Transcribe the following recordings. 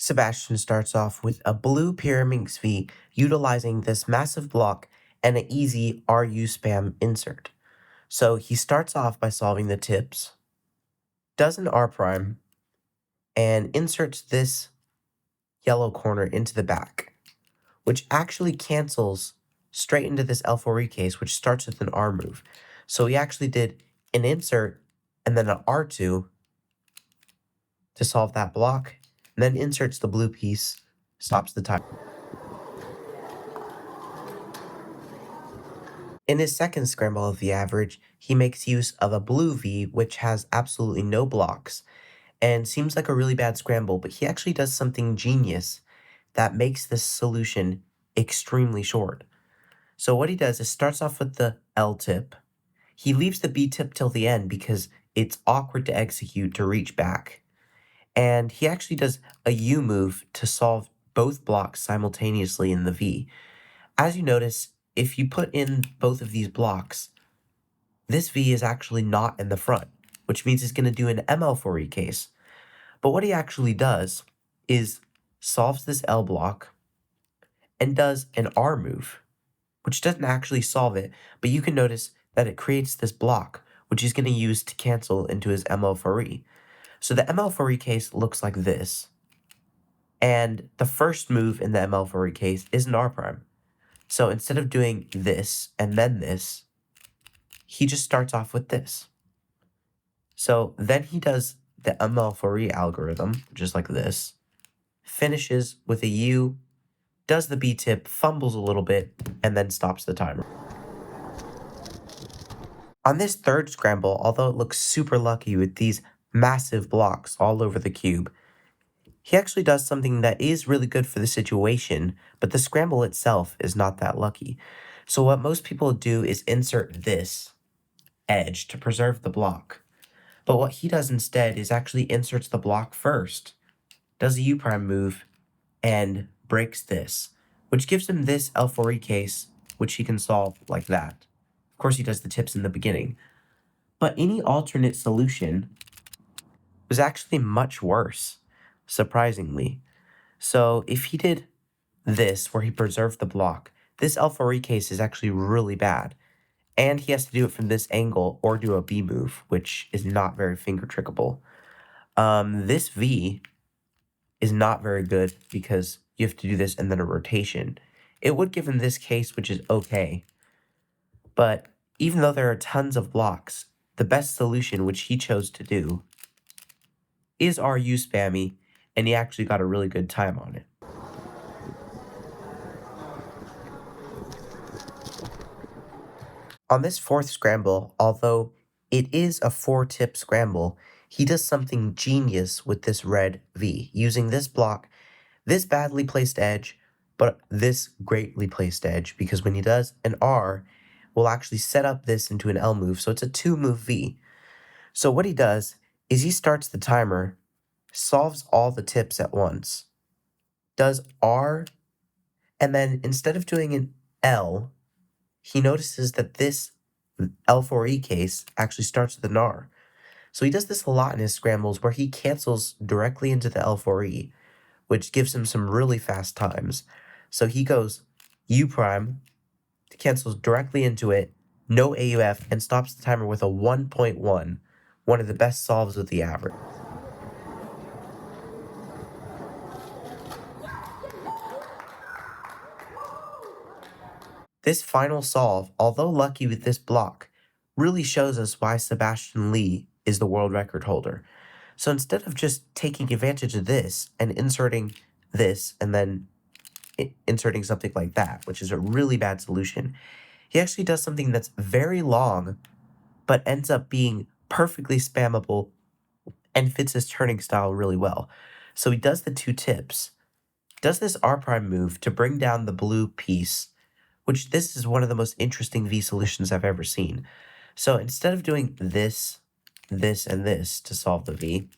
Sebastian starts off with a blue pyraminx V utilizing this massive block and an easy RU spam insert. So he starts off by solving the tips, does an R prime, and inserts this yellow corner into the back, which actually cancels straight into this L4E case, which starts with an R move. So he actually did an insert and then an R2 to solve that block, and then inserts the blue piece, stops the time. In his second scramble of the average, he makes use of a blue V, which has absolutely no blocks, and seems like a really bad scramble, but he actually does something genius that makes this solution extremely short. So what he does is starts off with the L tip. He leaves the B tip till the end because it's awkward to execute to reach back. And he actually does a U move to solve both blocks simultaneously in the V. As you notice, if you put in both of these blocks, this V is actually not in the front, which means it's going to do an ML4E case. But what he actually does is solves this L block and does an R move, which doesn't actually solve it, but you can notice that it creates this block, which he's going to use to cancel into his ML4E. So the ML4E case looks like this. And the first move in the ML4E case is an R prime. So instead of doing this and then this, he just starts off with this. So then he does the ML4E algorithm, just like this, finishes with a U, does the B tip, fumbles a little bit, and then stops the timer. On this third scramble, although it looks super lucky with these massive blocks all over the cube, he actually does something that is really good for the situation, but the scramble itself is not that lucky. So what most people do is insert this edge to preserve the block. But what he does instead is actually inserts the block first, does a U prime move, and breaks this, which gives him this L4E case, which he can solve like that. Of course, he does the tips in the beginning. But any alternate solution was actually much worse, surprisingly. So if he did this, where he preserved the block, this L4E case is actually really bad. And he has to do it from this angle or do a B move, which is not very finger trickable. This V is not very good because you have to do this and then a rotation. It would give him this case, which is okay. But even though there are tons of blocks, the best solution, which he chose to do, is RU spammy, and he actually got a really good time on it. On this fourth scramble, although it is a 4-tip scramble, he does something genius with this red V, using this block, this badly placed edge, but this greatly placed edge, because when he does an R, we'll actually set up this into an L move, so it's a 2-move V. So what he does is he starts the timer, solves all the tips at once, does R, and then instead of doing an L, he notices that this L4E case actually starts with an R. So he does this a lot in his scrambles where he cancels directly into the L4E, which gives him some really fast times. So he goes U prime, cancels directly into it, no AUF, and stops the timer with a 1.1, one of the best solves with the average. This final solve, although lucky with this block, really shows us why Sebastian Lee is the world record holder. So instead of just taking advantage of this and inserting this and then inserting something like that, which is a really bad solution, he actually does something that's very long, but ends up being perfectly spammable and fits his turning style really well. So he does the 2 tips, does this R prime move to bring down the blue piece, which this is one of the most interesting V solutions I've ever seen. So instead of doing this, this, and this to solve the V,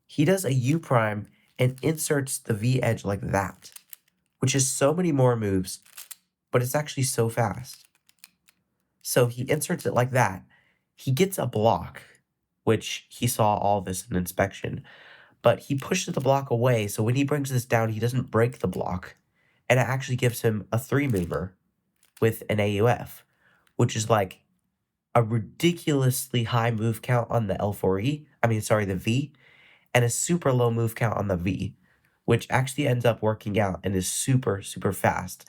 he does a U prime and inserts the V edge like that, which is so many more moves, but it's actually so fast. So he inserts it like that. He gets a block, which he saw all this in inspection, but he pushes the block away, so when he brings this down, he doesn't break the block, and it actually gives him a 3-mover with an AUF, which is like a ridiculously high move count on the L4E, the V, and a super low move count on the V, which actually ends up working out and is super, super fast.